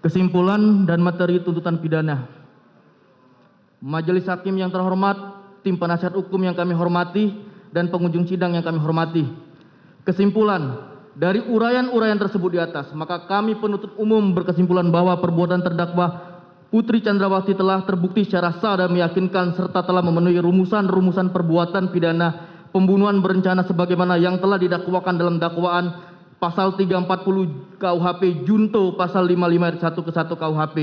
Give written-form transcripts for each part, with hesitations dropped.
Kesimpulan dan materi tuntutan pidana. Majelis Hakim yang terhormat, tim penasihat hukum yang kami hormati, dan pengunjung sidang yang kami hormati. Kesimpulan, dari uraian-uraian tersebut di atas, maka kami penuntut umum berkesimpulan bahwa perbuatan terdakwa Putri Chandrawati telah terbukti secara sah dan meyakinkan serta telah memenuhi rumusan-rumusan perbuatan pidana pembunuhan berencana sebagaimana yang telah didakwakan dalam dakwaan pasal 340 KUHP junto pasal 55 ayat 1 ke 1 KUHP.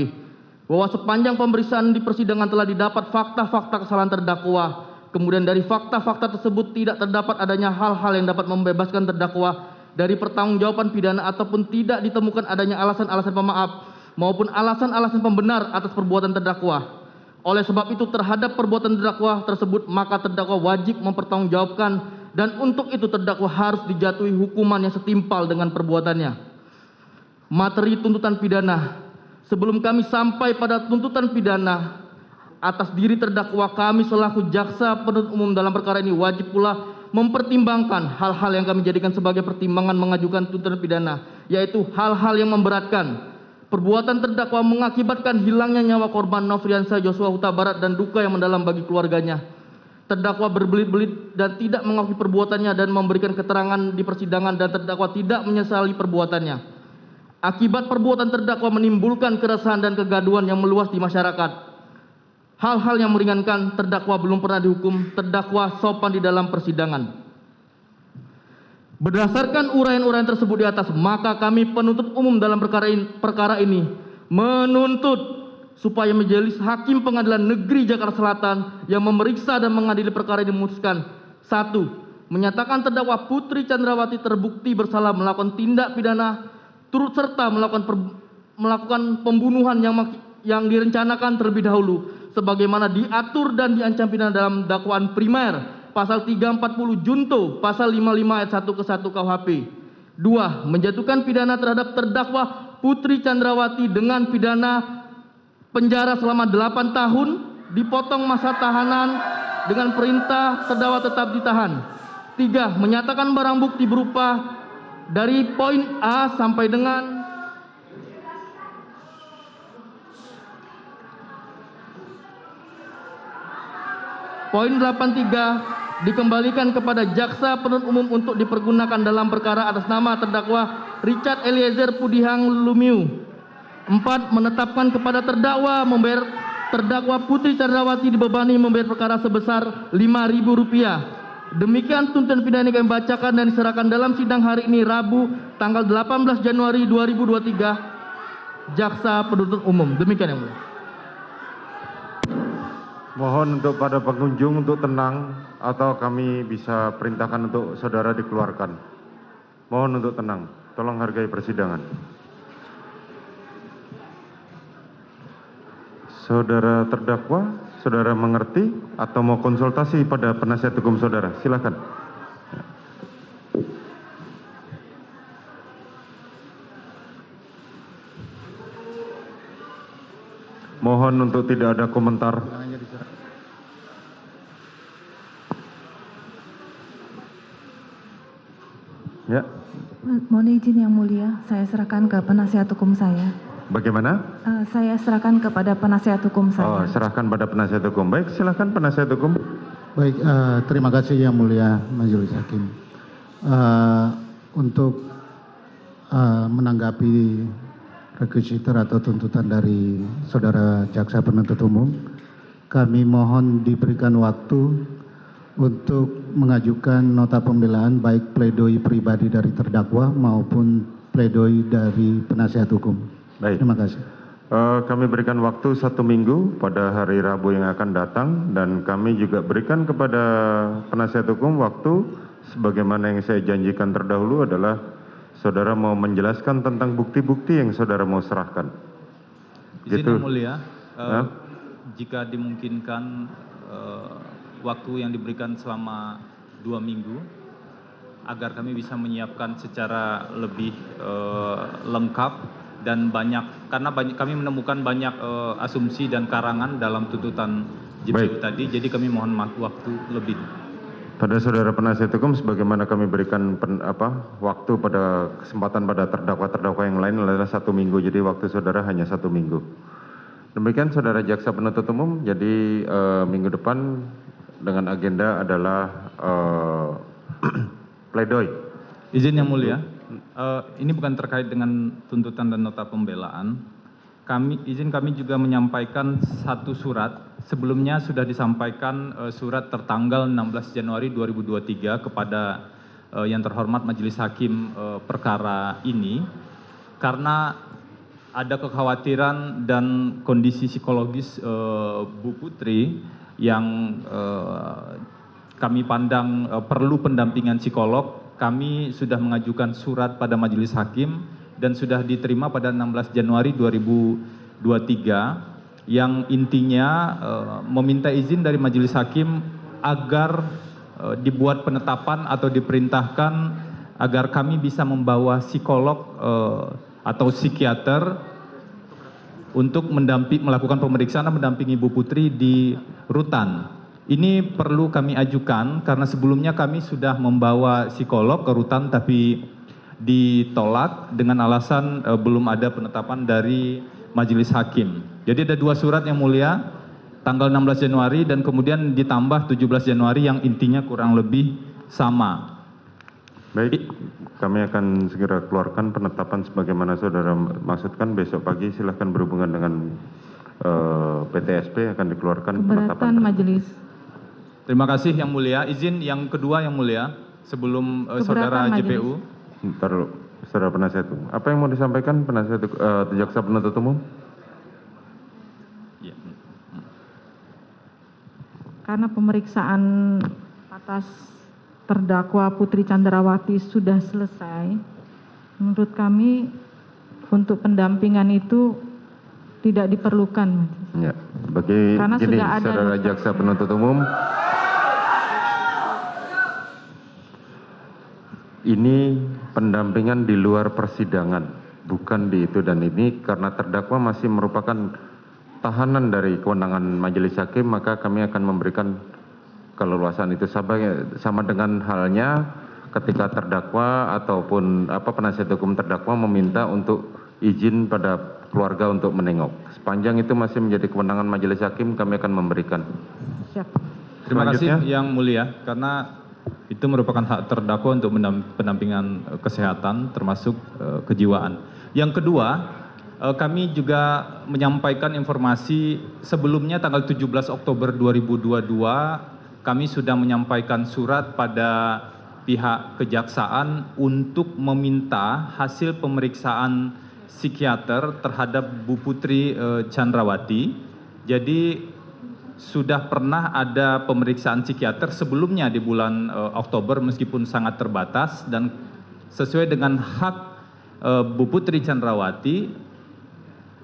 Bahwa sepanjang pemeriksaan di persidangan telah didapat fakta-fakta kesalahan terdakwa. Kemudian dari fakta-fakta tersebut tidak terdapat adanya hal-hal yang dapat membebaskan terdakwa dari pertanggungjawaban pidana ataupun tidak ditemukan adanya alasan-alasan pemaaf maupun alasan-alasan pembenar atas perbuatan terdakwa. Oleh sebab itu terhadap perbuatan terdakwa tersebut maka terdakwa wajib mempertanggungjawabkan dan untuk itu terdakwa harus dijatuhi hukuman yang setimpal dengan perbuatannya. Materi tuntutan pidana. Sebelum kami sampai pada tuntutan pidana atas diri terdakwa, kami selaku jaksa penuntut umum dalam perkara ini wajib pula mempertimbangkan hal-hal yang kami jadikan sebagai pertimbangan mengajukan tuntutan pidana, yaitu hal-hal yang memberatkan. Perbuatan terdakwa mengakibatkan hilangnya nyawa korban Nofriansah Joshua Huta Barat dan duka yang mendalam bagi keluarganya. Terdakwa berbelit-belit dan tidak mengakui perbuatannya dan memberikan keterangan di persidangan dan terdakwa tidak menyesali perbuatannya. Akibat perbuatan terdakwa menimbulkan keresahan dan kegaduhan yang meluas di masyarakat. Hal-hal yang meringankan terdakwa belum pernah dihukum, terdakwa sopan di dalam persidangan. Berdasarkan uraian-uraian tersebut di atas, maka kami penuntut umum dalam perkara ini menuntut supaya Majelis Hakim Pengadilan Negeri Jakarta Selatan yang memeriksa dan mengadili perkara ini memutuskan: 1. Menyatakan terdakwa Putri Chandrawati terbukti bersalah melakukan tindak pidana turut serta melakukan pembunuhan yang direncanakan terlebih dahulu sebagaimana diatur dan diancam pidana dalam dakwaan primer pasal 340 junto pasal 55 ayat 1 ke 1 KUHP. 2. Menjatuhkan pidana terhadap terdakwa Putri Chandrawati dengan pidana penjara selama 8 tahun, dipotong masa tahanan dengan perintah terdakwa tetap ditahan. 3. Menyatakan barang bukti berupa dari poin A sampai dengan poin 83 dikembalikan kepada jaksa penuntut umum untuk dipergunakan dalam perkara atas nama terdakwa Richard Eliezer Pudihang Lumiu. 4. Menetapkan kepada terdakwa membayar terdakwa Putri Chandrawati dibebani membayar perkara sebesar Rp5.000. Demikian tuntutan pidana yang kami bacakan dan diserahkan dalam sidang hari ini Rabu tanggal 18 Januari 2023 Jaksa Penuntut Umum. Demikian yang mulia. Mohon untuk pada pengunjung untuk tenang atau kami bisa perintahkan untuk saudara dikeluarkan. Mohon untuk tenang. Tolong hargai persidangan. Saudara terdakwa, saudara mengerti atau mau konsultasi pada penasihat hukum saudara? Silakan. Mohon untuk tidak ada komentar. Ya. Mohon izin yang mulia, saya serahkan ke penasihat hukum saya. Bagaimana? Saya serahkan kepada penasihat hukum saya. Oh, serahkan pada penasihat hukum. Baik, silakan penasihat hukum. Baik, terima kasih yang mulia Majelis Hakim. Untuk menanggapi requisitor atau tuntutan dari saudara jaksa penuntut umum, kami mohon diberikan waktu untuk mengajukan nota pembelaan baik pledoi pribadi dari terdakwa maupun pledoi dari penasihat hukum. Baik. Terima kasih. Kami berikan waktu 1 minggu pada hari Rabu yang akan datang dan kami juga berikan kepada penasihat hukum waktu sebagaimana yang saya janjikan terdahulu adalah saudara mau menjelaskan tentang bukti-bukti yang saudara mau serahkan. Izin yang mulia, jika dimungkinkan waktu yang diberikan selama 2 minggu agar kami bisa menyiapkan secara lebih lengkap dan banyak, karena kami menemukan banyak asumsi dan karangan dalam tuntutan JPU tadi, jadi kami mohon waktu lebih. Pada saudara penasihat hukum, sebagaimana kami berikan waktu pada kesempatan pada terdakwa-terdakwa yang lain adalah 1 minggu, jadi waktu saudara hanya 1 minggu. Demikian saudara jaksa penuntut umum, jadi minggu depan dengan agenda adalah pledoi. Izin yang mulia, ini bukan terkait dengan tuntutan dan nota pembelaan. Kami juga menyampaikan satu surat. Sebelumnya sudah disampaikan surat tertanggal 16 Januari 2023 kepada yang terhormat Majelis Hakim perkara ini, karena ada kekhawatiran dan kondisi psikologis Bu Putri yang kami pandang perlu pendampingan psikolog. Kami sudah mengajukan surat pada Majelis Hakim dan sudah diterima pada 16 Januari 2023 yang intinya meminta izin dari Majelis Hakim agar dibuat penetapan atau diperintahkan agar kami bisa membawa psikolog atau psikiater untuk melakukan pemeriksaan dan mendampingi Ibu Putri di rutan. Ini perlu kami ajukan karena sebelumnya kami sudah membawa psikolog ke rutan tapi ditolak dengan alasan belum ada penetapan dari Majelis Hakim. Jadi ada 2 surat yang mulia, tanggal 16 Januari dan kemudian ditambah 17 Januari yang intinya kurang lebih sama. Baik, kami akan segera keluarkan penetapan sebagaimana saudara maksudkan. Besok pagi silahkan berhubungan dengan PTSP akan dikeluarkan penetapan. Keberatan majelis. Terima kasih yang mulia. Izin yang kedua yang mulia sebelum saudara Keberatan JPU. Ntar saudara penasihat umum. Apa yang mau disampaikan penasihat jaksa penuntut umum? Ya. Karena pemeriksaan atas terdakwa Putri Chandrawati sudah selesai, menurut kami untuk pendampingan itu tidak diperlukan. Ya, bagi Karena gini, sudah ada saudara dokter. jaksa penuntut umum, ini pendampingan di luar persidangan, bukan di itu, dan ini karena terdakwa masih merupakan tahanan dari kewenangan majelis hakim, maka kami akan memberikan keleluasan itu sama dengan halnya ketika terdakwa ataupun penasihat hukum terdakwa meminta untuk izin pada keluarga untuk menengok. Sepanjang itu masih menjadi kewenangan majelis hakim, kami akan memberikan. Siap. Terima kasih Selanjutnya. yang mulia, karena itu merupakan hak terdakwa untuk pendampingan kesehatan termasuk kejiwaan. Yang kedua, kami juga menyampaikan informasi sebelumnya tanggal 17 Oktober 2022 kami sudah menyampaikan surat pada pihak kejaksaan untuk meminta hasil pemeriksaan psikiater terhadap Bu Putri Chandrawati. Jadi sudah pernah ada pemeriksaan psikiater sebelumnya di bulan Oktober meskipun sangat terbatas, dan sesuai dengan hak Bu Putri Chandrawati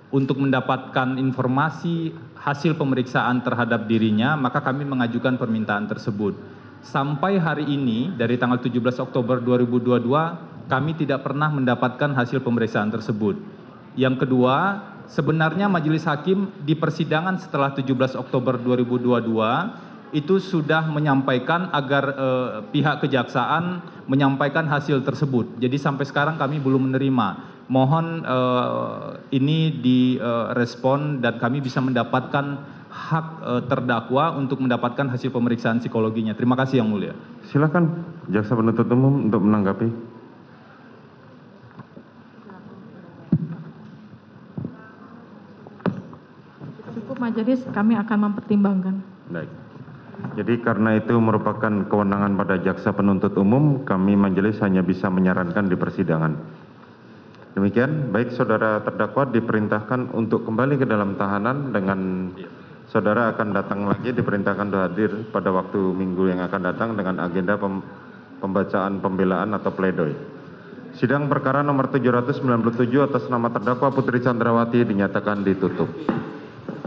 untuk mendapatkan informasi hasil pemeriksaan terhadap dirinya, maka kami mengajukan permintaan tersebut. Sampai hari ini dari tanggal 17 Oktober 2022 kami tidak pernah mendapatkan hasil pemeriksaan tersebut. Yang kedua, sebenarnya majelis hakim di persidangan setelah 17 Oktober 2022 itu sudah menyampaikan agar pihak kejaksaan menyampaikan hasil tersebut. Jadi sampai sekarang kami belum menerima. Mohon ini direspon dan kami bisa mendapatkan hak terdakwa untuk mendapatkan hasil pemeriksaan psikologinya. Terima kasih yang mulia. Silakan jaksa penuntut umum untuk menanggapi. Cukup majelis, kami akan mempertimbangkan. Baik. Jadi karena itu merupakan kewenangan pada jaksa penuntut umum, kami majelis hanya bisa menyarankan di persidangan. Demikian, baik saudara terdakwa diperintahkan untuk kembali ke dalam tahanan dengan saudara akan datang lagi, diperintahkan untuk hadir pada waktu minggu yang akan datang dengan agenda pembacaan pembelaan atau pledoi. Sidang perkara nomor 797 atas nama terdakwa Putri Chandrawati dinyatakan ditutup.